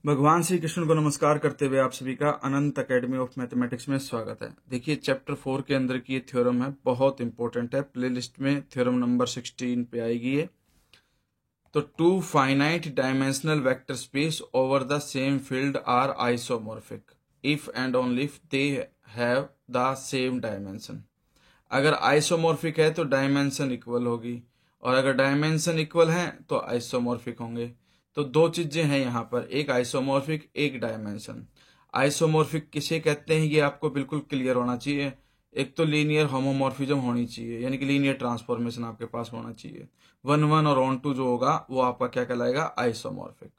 भगवान श्री कृष्ण को नमस्कार करते हुए आप सभी का अनंत एकेडमी ऑफ मैथमेटिक्स में स्वागत है। देखिए चैप्टर 4 के अंदर की ये थ्योरम है, बहुत इंपॉर्टेंट है। प्लेलिस्ट में थ्योरम नंबर 16 पे आएगी ये। तो two finite dimensional vector space over the same field are isomorphic if and only if they have the same dimension. अगर आइसोमॉर्फिक है तो डायमेंशन इक्वल होगी, और अगर डायमेंशन इक्वल है तो आइसोमॉर्फिक होंगे। तो दो चीजें हैं यहाँ पर, एक आइसोमॉर्फिक एक डायमेंशन। आइसोमॉर्फिक किसे कहते हैं ये आपको बिल्कुल क्लियर होना चाहिए। एक तो लीनियर होमोमॉर्फिज्म होनी चाहिए, यानी कि लीनियर ट्रांसफॉर्मेशन आपके पास होना चाहिए। 1 1 और ऑन टू जो होगा वो आपका क्या कहलाएगा, आइसोमॉर्फिक।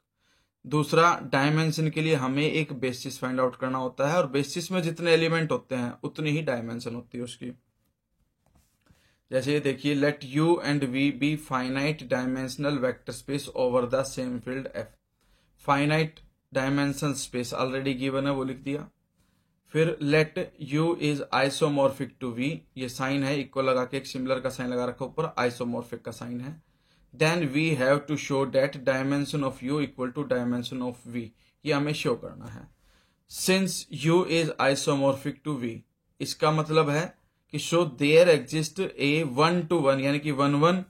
दूसरा, डायमेंशन के लिए हमें एक बेसिस फाइंड आउट करना होता है, और बेसिस में जितने एलिमेंट होते हैं उतनी ही डायमेंशन होती है उसकी। जैसे ये देखिए, let U and V be finite dimensional vector space over the same field F. Finite dimension space already given है, वो लिख दिया। फिर let U is isomorphic to V, ये साइन है इक्वल लगा के, एक सिमिलर का साइन लगा रखा ऊपर, आइसोमॉर्फिक का साइन है। Then we have to show that dimension of U equal to dimension of V, ये हमें शो करना है। Since U is isomorphic to V, इसका मतलब है कि show there exist a 1 to 1 यानी कि 1 1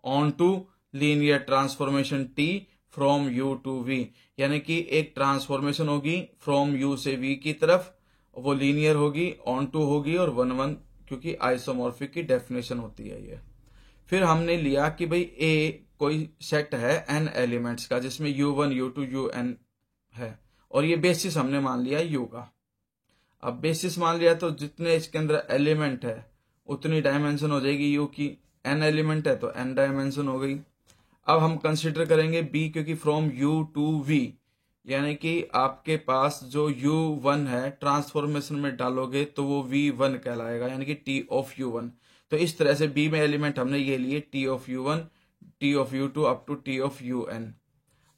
onto linear transformation T from U to V, यानी कि एक ट्रांसफॉर्मेशन होगी फ्रॉम यू से वी की तरफ, वो लीनियर होगी, ऑन टू होगी और 1 1, क्योंकि आइसोमॉर्फिक की डेफिनेशन होती है ये। फिर हमने लिया कि भाई ए कोई सेट है n एलिमेंट्स का, जिसमें u1 u2 un है, और ये बेसिस हमने मान लिया u का। अब बेसिस मान लिया तो जितने इसके अंदर एलिमेंट है उतनी डायमेंशन हो जाएगी u की। n एलिमेंट है तो n डायमेंशन हो गई। अब हम कंसिडर करेंगे b, क्योंकि फ्रॉम u टू v, यानी कि आपके पास जो u1 है ट्रांसफॉर्मेशन में डालोगे तो वो v1 कहलाएगा, यानी कि t ऑफ u1। तो इस तरह से b में एलिमेंट हमने ये लिए, t of u1, t of u2 up to t of un।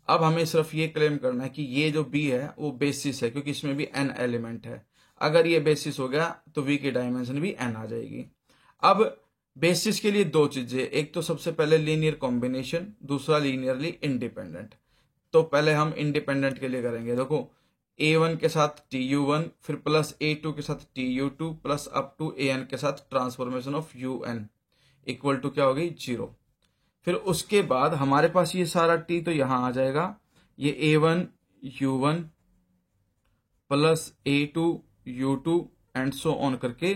अब हमें सिर्फ ये क्लेम करना है कि ये जो b है वो बेसिस है, क्योंकि इसमें भी n एलिमेंट है। अगर ये बेसिस हो गया तो v की डायमेंशन भी n आ जाएगी। अब बेसिस के लिए दो चीजें, एक तो सबसे पहले लीनियर कॉम्बिनेशन, दूसरा लीनियरली इंडिपेंडेंट। तो पहले हम इंडिपेंडेंट के लिए करेंगे। देखो, a1 के साथ tu1, फिर प्लस a2 के साथ tu2 plus up to an के साथ transformation of un equal to क्या होगी, 0। फिर उसके बाद हमारे पास ये सारा t तो यहां आ जाएगा, ये a1 u1 plus a2 u2 and so on करके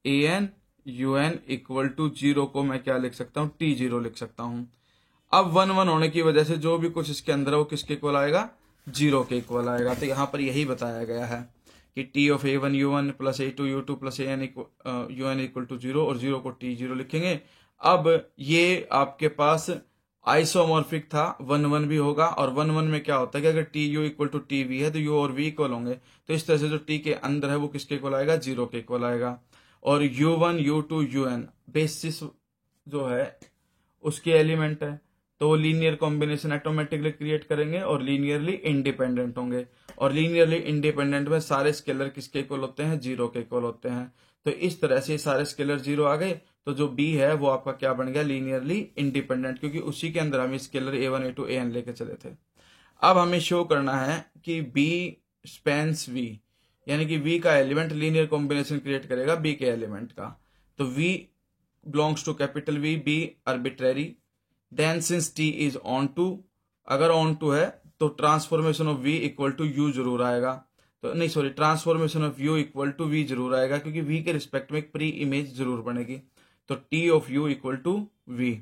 an un इक्वल टू 0 को मैं क्या लिख सकता हूं, t0 लिख सकता हूं। अब 1 1 होने की वजह से जो भी कुछ इसके अंदर है वो किसके इक्वल आएगा, 0 के इक्वल आएगा। तो यहां पर यही बताया गया है कि t of a1 u1 plus a2 u2 plus an un equal to 0, और 0 को t0 लिखेंगे। अब ये आपके पास आइसोमॉर्फिक था, 1 1 भी होगा, और 1 1 में क्या होता है कि अगर T U equal to T V है तो यू और वी इक्वल होंगे। तो इस तरह से जो टी के अंदर है वो किसके इक्वल आएगा, 0 के इक्वल आएगा। और u1 u2 un बेसिस जो है उसके एलिमेंट है, तो वो लीनियर कॉम्बिनेशन ऑटोमेटिकली क्रिएट करेंगे और लीनियरली इंडिपेंडेंट होंगे। और लीनियरली इंडिपेंडेंट में सारे स्केलर किसके इक्वल होते हैं, 0 के इक्वल होते हैं। तो इस तरह से सारे स्केलर 0 आ गए, तो जो b है वो आपका क्या बन गया, लीनियरली इंडिपेंडेंट, क्योंकि उसी के अंदर हम स्केलर a1 a2 an लेके चले थे। अब हमें शो करना है कि b स्पेंस v, यानी कि v का एलिमेंट लीनियर कॉम्बिनेशन क्रिएट करेगा b के एलिमेंट का। तो v belongs to capital V, b arbitrary. Then since t is onto, अगर ऑन टू है तो transformation of v equal to u जरूर आएगा। तो नहीं sorry, transformation of u equal to v जरूर आएगा, क्योंकि v के रिस्पेक्ट में एक प्री इमेज जरूर बनेगी। तो t of u equal to v,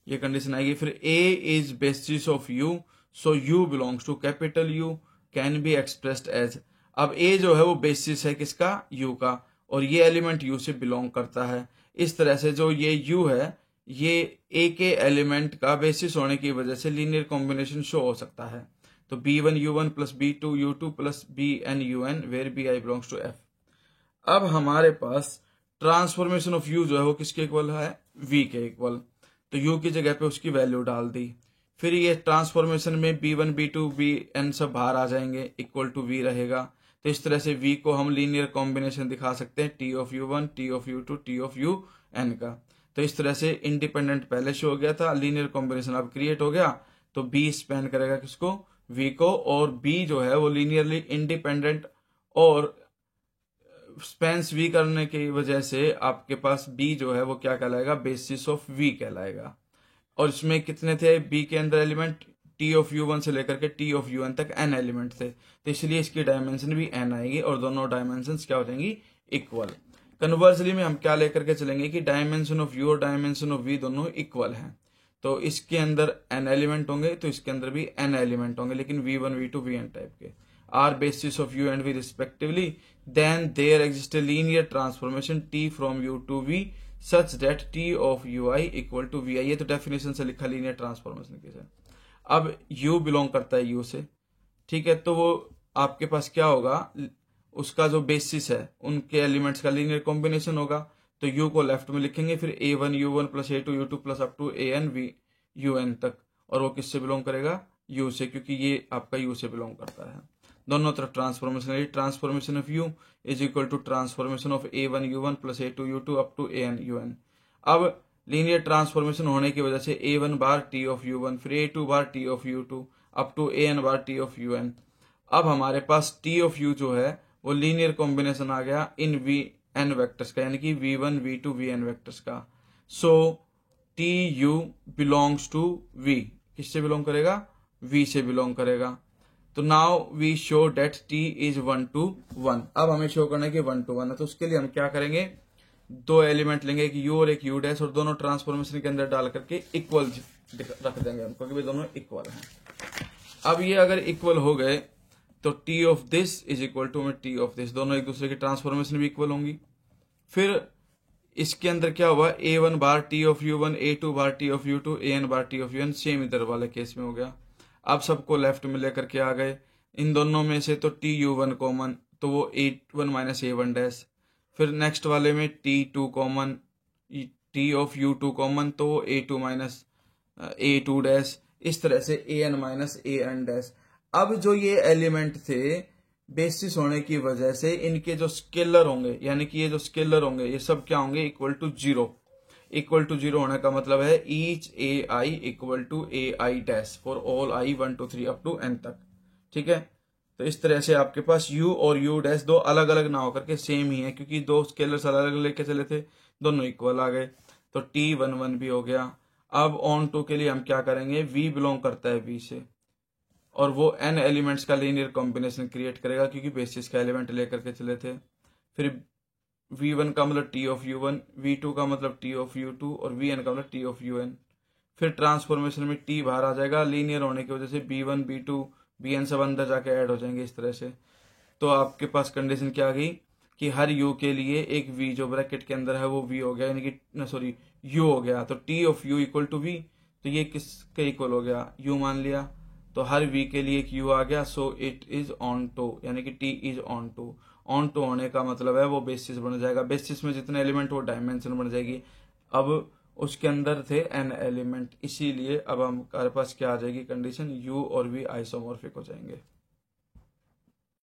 ये कंडीशन आएगी। फिर a is basis of u, so u belongs to capital U, can be expressed as. अब a जो है वो बेसिस है किसका, u का, और ये एलिमेंट u से बिलोंग करता है। इस तरह से जो ये u है ये a के एलिमेंट का बेसिस होने की वजह से लीनियर कॉम्बिनेशन शो हो सकता है। तो b1 u1 plus b2 u2 plus bn un where bi belongs to f। अब हमारे पास ट्रांसफॉर्मेशन ऑफ u जो है वो किसके इक्वल है, v के इक्वल। तो u की जगह पे उसकी वैल्यू डाल दी। फिर ये ट्रांसफॉर्मेशन में b1 b2 bn सब बाहर आ जाएंगे, इक्वल टू v रहेगा। तो इस तरह से v को हम लीनियर कॉम्बिनेशन दिखा सकते हैं, t of u1 t of u2 t of un का। तो इस तरह से इंडिपेंडेंट पहले शो हो गया था, लीनियर कॉम्बिनेशन अब क्रिएट हो गया, तो b स्पेन करेगा किसको, v को, और b जो है वो लीनियरली इंडिपेंडेंट, और स्पेंस v करने की वजह से आपके पास b जो है वो क्या कहलाएगा, बेसिस ऑफ v कहलाएगा। और इसमें कितने थे b के अंदर एलिमेंट, t ऑफ u1 से लेकर के t ऑफ un तक n एलिमेंट थे, तो इसलिए इसकी डायमेंशन भी n आएगी और दोनों डायमेंशन क्या हो जाएंगी, इक्वल। कन्वर्सली में हम क्या लेकर के चलेंगे कि डायमेंशन ऑफ u और डायमेंशन ऑफ v दोनों इक्वल हैं, तो इसके अंदर n एलिमेंट होंगे तो इसके अंदर भी n एलिमेंट होंगे, लेकिन v1 v2 vn टाइप के आर basis of u and v respectively, then there exist a linear transformation t from u to v such that t of ui equal to vi। ये तो definition से लिखा linear transformation के साथ। अब u belong करता है u से, ठीक है, तो वो आपके पास क्या होगा, उसका जो बेसिस है उनके एलिमेंट्स का लीनियर कॉम्बिनेशन होगा, तो u को लेफ्ट में लिखेंगे, फिर a1 u1 plus a2 u2 plus up to an v un तक, और वो किससे बिलोंग करेगा, u से, क्योंकि ये आपका u से बिलोंग करता है। दोनों तरफ transformation, transformation of u is equal to transformation of a1 u1 plus a2 u2 up to an un। अब लीनियर ट्रांसफॉर्मेशन होने की वजह से a1 bar t of u1, फिर a2 बार t of u2 up to an बार t of un। अब हमारे पास t ऑफ u जो है वो लीनियर कॉम्बिनेशन आ गया इन vn वेक्टर्स का, यानी कि v1 v2 vn वेक्टर्स का। So T U belongs to v, किससे बिलोंग करेगा, v से बिलोंग करेगा। तो now we show that t is 1 to 1। अब हमें शो करना है कि 1 to 1 है, तो उसके लिए हम क्या करेंगे, दो एलिमेंट लेंगे, एक u और एक u डैश, और दोनों ट्रांसफॉर्मेशन के अंदर डाल करके इक्वल रख देंगे हमको कि दोनों इक्वल हैं। अब ये अगर इक्वल हो गए तो t of this is equal to t of this, दोनों एक दूसरे की ट्रांसफॉर्मेशन भी इक्वल होंगी। फिर इसके अंदर क्या हुआ, a1 bar t of u1, a2 बार t ऑफ u2, an बार t ऑफ un, सेम इधर वाले केस में हो गया। अब सबको लेफ्ट में लेकर के आ गए, इन दोनों में से तो टी u1 कॉमन, तो वो a1 माइनस a1 डैश, फिर नेक्स्ट वाले में t2 common, t of u2 common, तो वो a2 माइनस a2 डैश, इस तरह से an माइनस an डैश। अब जो ये एलिमेंट थे बेसिस होने की वजह से इनके जो स्केलर होंगे, यानी कि ये जो स्केलर होंगे ये सब क्या होंगे, equal to zero. Equal to zero होने का मतलब है each A I equal to A I dash for all I 1 to 3 up to n तक, ठीक है। तो इस तरह से आपके पास u और u डैश दो अलग अलग ना होकर के सेम ही है, क्योंकि दो स्केलर्स अलग अलग लेके चले थे, दोनों इक्वल आ गए, तो t11 भी हो गया। अब ऑन टू के लिए हम क्या करेंगे, v बिलोंग करता है v से, और वो n एलिमेंट्स का लीनियर कॉम्बिनेशन क्रिएट करेगा, क्योंकि बेसिस का एलिमेंट लेकर के चले थे। फिर v1 का मतलब t ऑफ u1, v2 का मतलब t ऑफ u2, और vn का मतलब t ऑफ un। फिर ट्रांसफॉर्मेशन में t बाहर आ जाएगा, लीनियर होने की वजह से b1 b2 bn सब अंदर जाके ऐड हो जाएंगे इस तरह से। तो आपके पास कंडीशन क्या आ गई कि हर u के लिए एक v जो ब्रैकेट के अंदर है वो v हो गया, यानी कि सॉरी u हो गया, तो t of u equal to v, तो ये किसके इक्वल हो गया, u मान लिया, तो हर v के लिए एक u आ गया, so it is onto, यानी कि t is onto. Onto होने का मतलब है वो बेसिस बन जाएगा, बेसिस में जितने एलिमेंट वो डायमेंशन बन जाएगी। अब उसके अंदर थे n एलिमेंट, इसीलिए अब हमारे पास क्या आ जाएगी कंडीशन, u और v आइसोमॉर्फिक हो जाएंगे।